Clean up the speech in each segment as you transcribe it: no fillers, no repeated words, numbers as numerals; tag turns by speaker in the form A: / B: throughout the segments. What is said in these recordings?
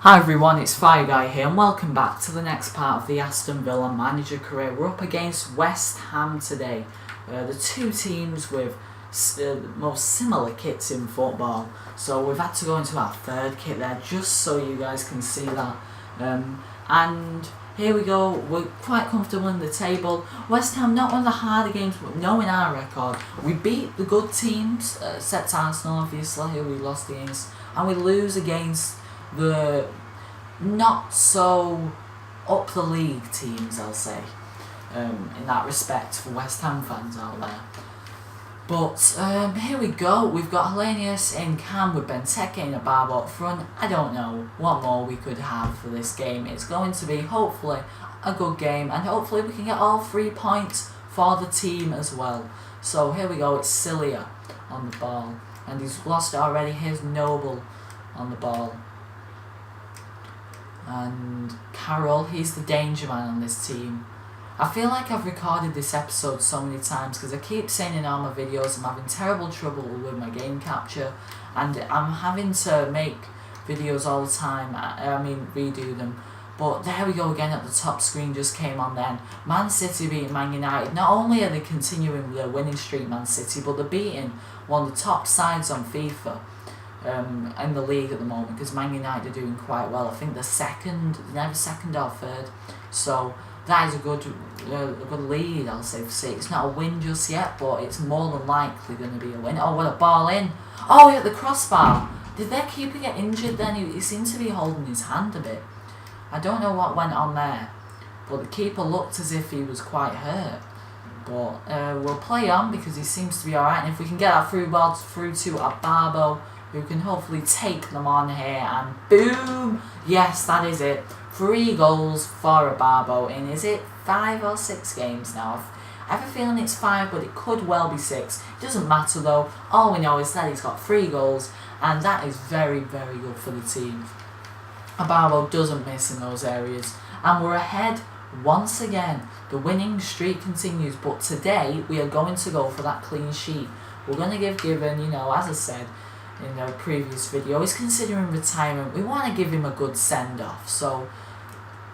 A: Hi everyone, it's Fire Guy here and welcome back to the next part of the Aston Villa manager career. We're up against West Ham today. The two teams with the most similar kits in football. So we've had to go into our third kit there just so you guys can see that. And here we go, we're quite comfortable in the table. West Ham, not one of the harder games, but knowing our record. We beat the good teams, except Arsenal obviously, who we lost against. And we lose against the not so up the league teams, I'll say, in that respect for West Ham fans out there. But here we go, we've got Hellenius in Cam with Benteke in a Barbo up front. I don't know what more we could have for this game. It's going to be hopefully a good game and hopefully we can get all 3 points for the team as well. So here we go, it's Cilia on the ball and he's lost it already. Here's Noble on the ball. And Carroll, he's the danger man on this team. I feel like I've recorded this episode so many times because I keep saying in all my videos I'm having terrible trouble with my game capture and I'm having to make videos all the time, I mean redo them. But there we go again, at the top screen just came on then. Man City beating Man United. Not only are they continuing their winning streak, Man City, but they're beating one of the top sides on FIFA. In the league at the moment, because Man United are doing quite well. I think they're never second or third, so that is a good lead, I'll say, for City. It's not a win just yet, but it's more than likely going to be a win. Oh, what a ball in! Oh, he hit the crossbar. Did their keeper get injured then? He seemed to be holding his hand a bit. I don't know what went on there, but the keeper looked as if he was quite hurt. But we'll play on because he seems to be alright, and if we can get that through ball through to Barbo, who can hopefully take them on here, and boom! Yes, that is it. 3 goals for Barbo in, is it 5 or 6 games now? I have a feeling it's 5, but it could well be 6. It doesn't matter though. All we know is that he's got 3 goals, and that is very, very good for the team. Barbo doesn't miss in those areas, and we're ahead once again. The winning streak continues, but today we are going to go for that clean sheet. We're going to give Given, you know, as I said in the previous video, he's considering retirement. We want to give him a good send-off, so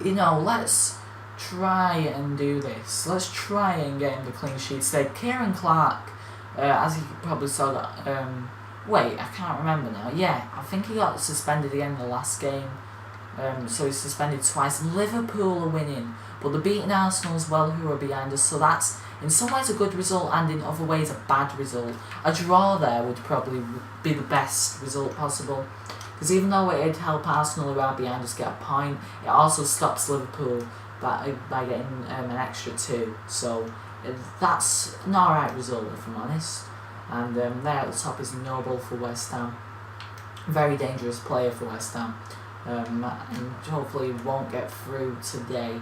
A: you know, let's try and do this. Let's try and get him the clean sheet today. Kieran Clark, as you probably saw that, wait, I can't remember now. Yeah, I think he got suspended again in the last game, so he's suspended twice. Liverpool are winning, but they're beating Arsenal as well, who are behind us, so that's in some ways a good result and in other ways a bad result. A draw there would probably be the best result possible, because even though it'd help Arsenal who are behind us get a point, it also stops Liverpool by getting an extra 2. So that's an alright result if I'm honest. And there at the top is Noble for West Ham. Very dangerous player for West Ham. And hopefully won't get through today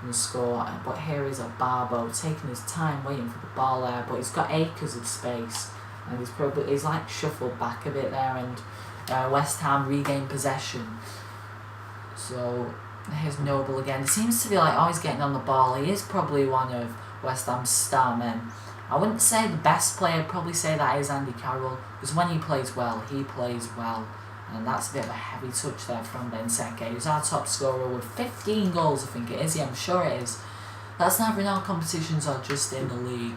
A: and score. But here is a Barbo taking his time waiting for the ball there, but he's got acres of space and he's like shuffled back a bit there, and West Ham regain possession. So here's Noble again. He seems to be like always getting on the ball. He is probably one of West Ham's star men. I wouldn't say the best player, I'd probably say that is Andy Carroll, because when he plays well, he plays well. And that's a bit of a heavy touch there from Benteke, who's our top scorer with 15 goals, I think it is. Yeah, I'm sure it is. That's never in all competitions or just in the league.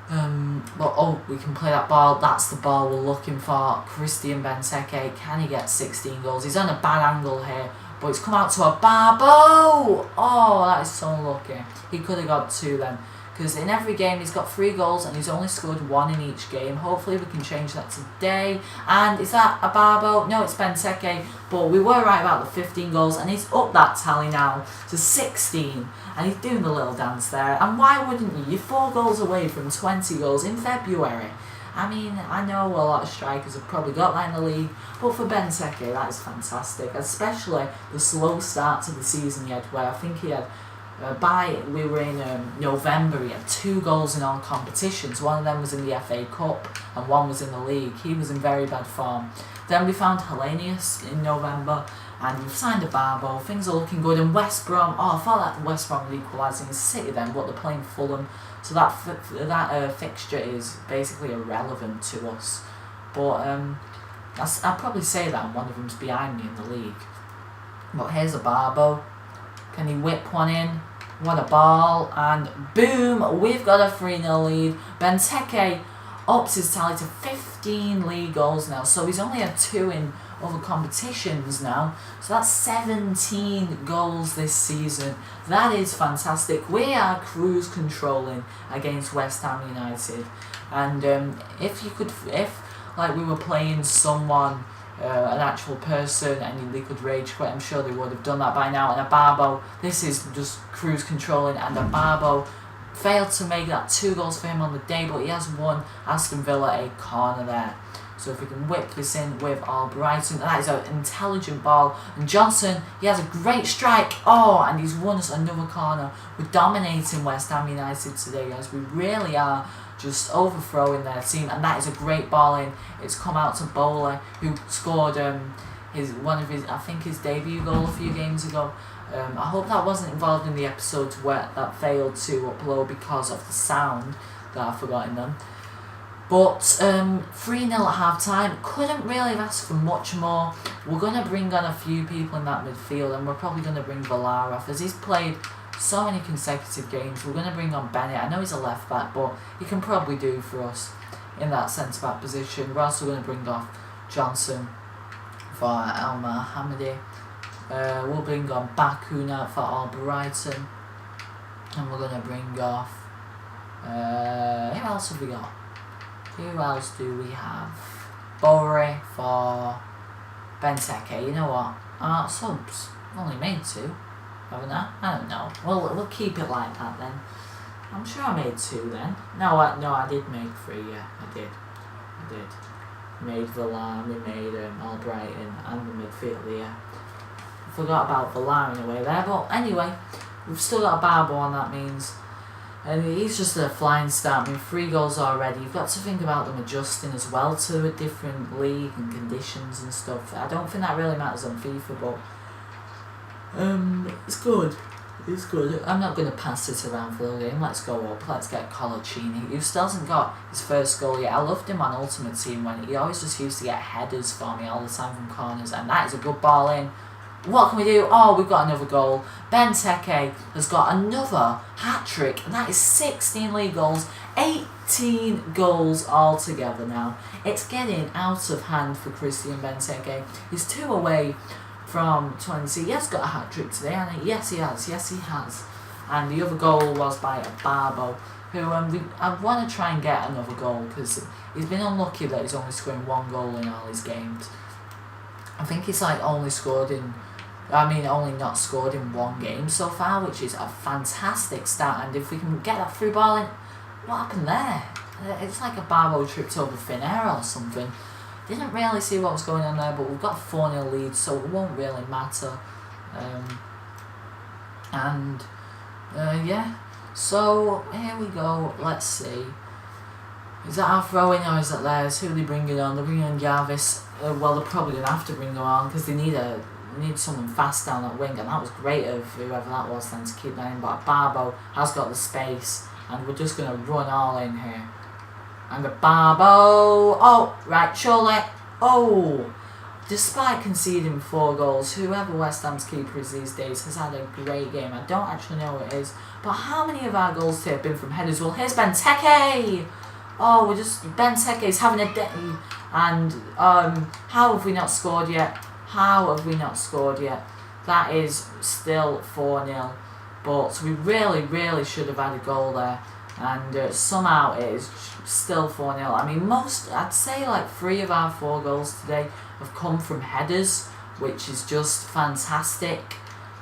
A: But oh, we can play that ball. That's the ball we're looking for. Christian Benteke, can he get 16 goals? He's on a bad angle here, but it's come out to a Barbo. Oh, that is so unlucky. He could have got 2 then, because in every game he's got 3 goals and he's only scored 1 in each game. Hopefully we can change that today. And is that a Barbo? No, it's Benteke, but we were right about the 15 goals, and he's up that tally now to 16, and he's doing the little dance there. And why wouldn't you? You're 4 goals away from 20 goals in February. I mean, I know a lot of strikers have probably got that in the league, but for Benteke that is fantastic, especially the slow start to the season he had, where I think he had we were in November, he had 2 goals in all competitions. One of them was in the FA Cup and one was in the league. He was in very bad form. Then we found Hellenius in November, and we've signed a Barbo. Things are looking good. And West Brom, oh, I thought that West Brom were equalising in City then, but they're playing Fulham, so that fixture is basically irrelevant to us. But I'd probably say that one of them's behind me in the league. But here's a Barbo. Can he whip one in? What a ball. And boom, we've got a 3-0 lead. Benteke ups his tally to 15 league goals now. So he's only had 2 in other competitions now. So that's 17 goals this season. That is fantastic. We are cruise controlling against West Ham United. And if like we were playing someone, an actual person, and they could rage quit, I'm sure they would have done that by now. And a Barbo, this is just cruise controlling, and a Barbo failed to make that 2 goals for him on the day, but he has won Aston Villa a corner there. So if we can whip this in with Albrighton, that is an intelligent ball. And Johnson, he has a great strike. Oh, and he's won us another corner. We're dominating West Ham United today, guys. We really are just overthrowing their team. And that is a great ball in. It's come out to Bowler, who scored I think his debut goal a few games ago. I hope that wasn't involved in the episode where that failed to upload because of the sound that I've forgotten them. But 3-0 at half time, couldn't really have asked for much more. We're going to bring on a few people in that midfield, and we're probably going to bring Villar off, as he's played so many consecutive games. We're going to bring on Bennett. I know he's a left back, but he can probably do for us in that centre back position. We're also going to bring off Johnson for Elmer Hamady. We'll bring on Bakuna for Albrighton, and we're going to bring off who else have we got? Who else do we have? Bori for Benteke. You know what? Subs. I've only made 2, haven't I? I don't know. Well, we'll keep it like that then. I'm sure I made 2 then. No, I did make 3. Yeah, I did. Made Villar, we made Albrighton, and the midfield here. Forgot about Villar in a way there, but anyway, we've still got a Barbo on, that means. And he's just a flying start. I mean, 3 goals already. You've got to think about them adjusting as well to a different league and conditions and stuff. I don't think that really matters on FIFA, but it's good. It's good. I'm not going to pass this around for the game. Let's go up. Let's get Colaccini, who still hasn't got his first goal yet. I loved him on Ultimate Team when he always just used to get headers for me all the time from corners, and that is a good ball in. What can we do? Oh, we've got another goal. Benteke has got another hat-trick, and that is 16 league goals, 18 goals altogether now. It's getting out of hand for Christian Benteke. He's 2 away from 20. He has got a hat-trick today, and yes he has. And the other goal was by a Barbo, who I want to try and get another goal, because he's been unlucky that he's only scoring 1 goal in all his games. I think he's only not scored in 1 game so far, which is a fantastic start. And if we can get that through ball in, what happened there? It's like a Barbo tripped over thin air or something. Didn't really see what was going on there, but we've got 4-0 lead, so it won't really matter. Yeah, so here we go. Let's see. Is that our throw-in or is that theirs? Who are they bringing on? They're bringing on Jarvis. Well, they're probably going to have to bring him on, because they need someone fast down that wing, and that was great of whoever that was then to keep that in. But Barbo has got the space, and we're just going to run all in here. And the Barbo, oh, right, surely, oh, despite conceding 4 goals, whoever West Ham's keeper is these days has had a great game. I don't actually know who it is, but how many of our goals today have been from headers? Well, here's Benteke. Oh, Benteke's having a day, and how have we not scored yet? That is still 4-0, but we really should have had a goal there, and somehow it is still 4-0. I mean, I'd say 3 of our 4 goals today have come from headers, which is just fantastic.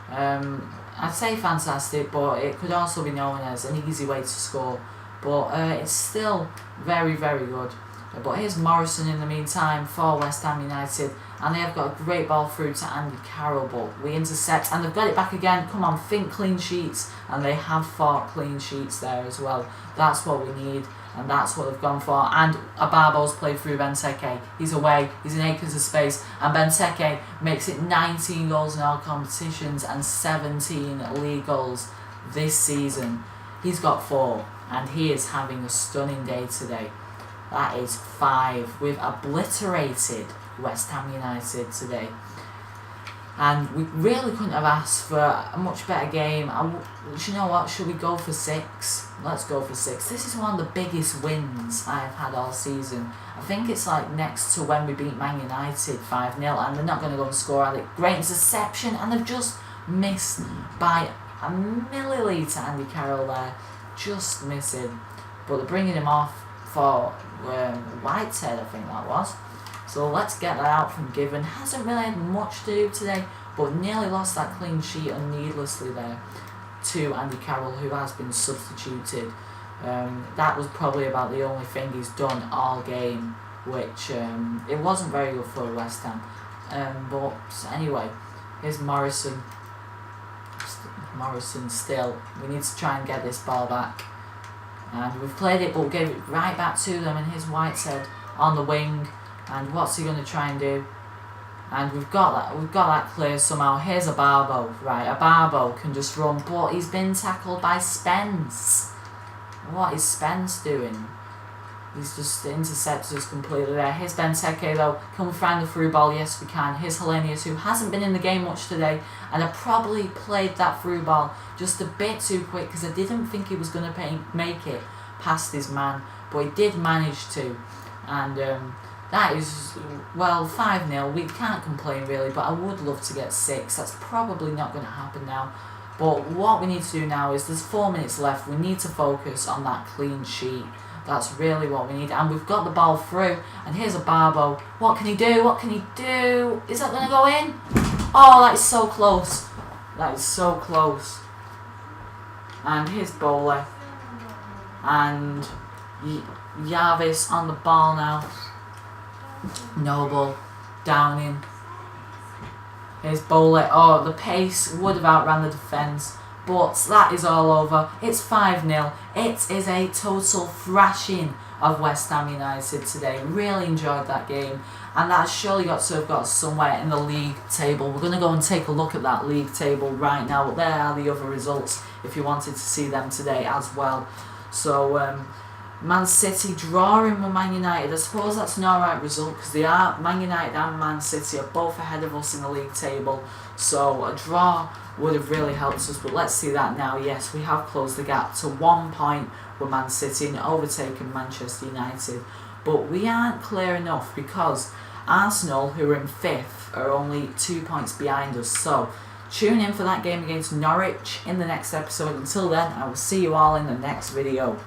A: I'd say fantastic, but it could also be known as an easy way to score, but it's still very good. But here's Morrison in the meantime for West Ham United, and they have got a great ball through to Andy Carroll, but we intercept, and they've got it back again. Come on, think clean sheets, and they have fought clean sheets there as well. That's what we need, and that's what they've gone for. And Abarbo's played through Benteke. He's away, he's in acres of space, and Benteke makes it 19 goals in all competitions and 17 league goals this season. He's got 4, and he is having a stunning day today. That is 5. We've obliterated West Ham United today. And we really couldn't have asked for a much better game. Do you know what? Should we go for 6? Let's go for 6. This is one of the biggest wins I've had all season. I think it's like next to when we beat Man United 5-0, and they're not going to go and score at it. Great interception, and they've just missed by a milliliter. Andy Carroll there, just missing. But they're bringing him off for Whitehead, I think that was. So let's get that out from Given. Hasn't really had much to do today, but nearly lost that clean sheet needlessly there to Andy Carroll, who has been substituted. That was probably about the only thing he's done all game, which it wasn't very good for West Ham. But anyway, here's Morrison. Morrison still. We need to try and get this ball back. And we've played it, but we gave it right back to them, and here's Whitehead on the wing. And what's he going to try and do? And we've got that clear somehow. Here's a Barbo. Right, a Barbo can just run, but he's been tackled by Spence. What is Spence doing? He's just intercepted us completely there. Here's Benteke though. Can we find the through ball? Yes, we can. Here's Hellenius, who hasn't been in the game much today, and I probably played that through ball just a bit too quick because I didn't think he was going to make it past his man, but he did manage to. And that is, well, 5-0. We can't complain really, but I would love to get 6. That's probably not going to happen now. But what we need to do now is there's 4 minutes left. We need to focus on that clean sheet. That's really what we need. And we've got the ball through. And here's a Barbo. What can he do? What can he do? Is that going to go in? Oh, that is so close. That is so close. And here's Bowley. And Jarvis on the ball now. Noble, Downing. Here's Bowley. Oh, the pace would have outran the defence, but that is all over. It's 5-0. It is a total thrashing of West Ham United today. Really enjoyed that game, and that's surely got to have got us somewhere in the league table. We're going to go and take a look at that league table right now, but there are the other results if you wanted to see them today as well. So, Man City drawing with Man United. I suppose that's an alright result because they are, Man United and Man City are both ahead of us in the league table. So a draw would have really helped us. But let's see that now. Yes, we have closed the gap to 1 point with Man City and overtaken Manchester United. But we aren't clear enough because Arsenal, who are in 5th, are only 2 points behind us. So tune in for that game against Norwich in the next episode. Until then, I will see you all in the next video.